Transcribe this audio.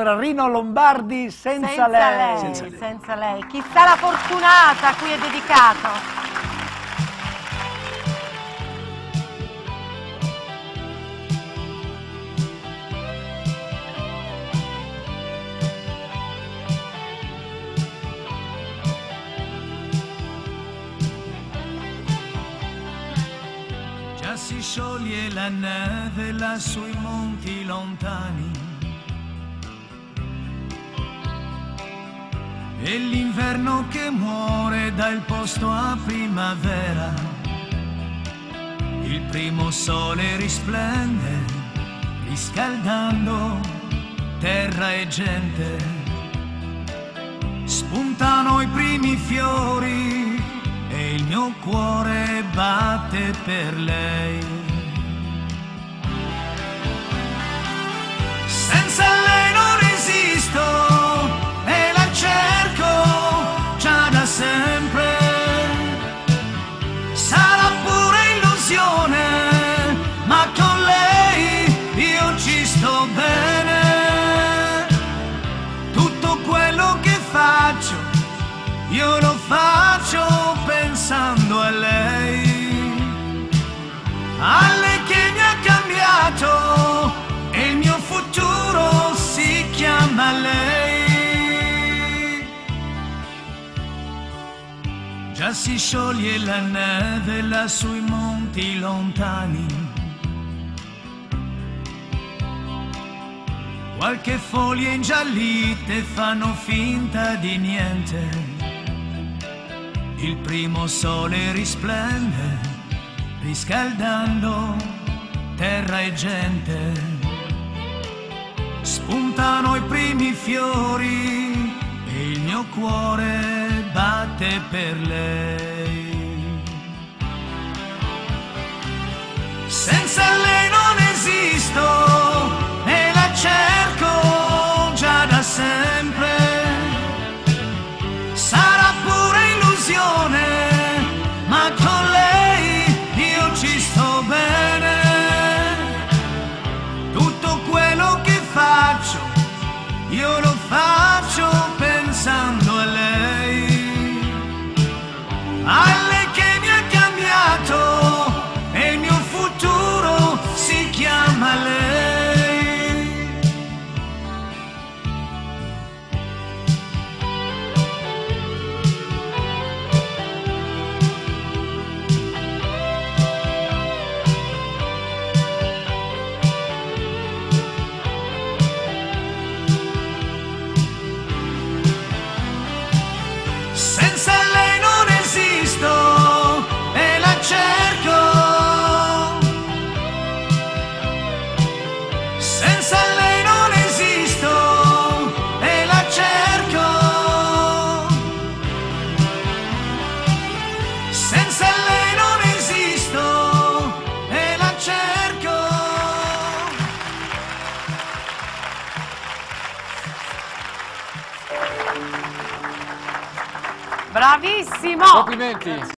Rino Lombardi senza lei. Senza lei. Chissà la fortunata a cui è dedicato. Già si scioglie la neve là sui monti lontani e l'inverno che muore dà il posto a primavera. Il primo sole risplende riscaldando terra e gente. Spuntano i primi fiori e il mio cuore batte per lei. Senza lei non esisto e la cerco già da sempre. Sarà pure illusione, ma con lei io ci sto bene. Tutto quello che faccio io lo faccio pensando a lei che mi ha cambiato e il mio futuro si chiama lei. Già si scioglie la neve là sui monti lontani, qualche foglia ingiallite fanno finta di niente. Il primo sole risplende, riscaldando terra e gente. Spuntano i primi fiori e il mio cuore batte per lei. Senza lei non esisto e la cerco già da sempre. Sarà pure illusione, ma con lei io ci sto bene. Tutto quello che faccio io lo faccio pensando a lei che mi ha cambiato e il mio futuro si chiama lei. Senza lei non esisto e la cerco. Senza lei non esisto e la cerco. Senza lei non esisto e la cerco. Bravissimo! Complimenti.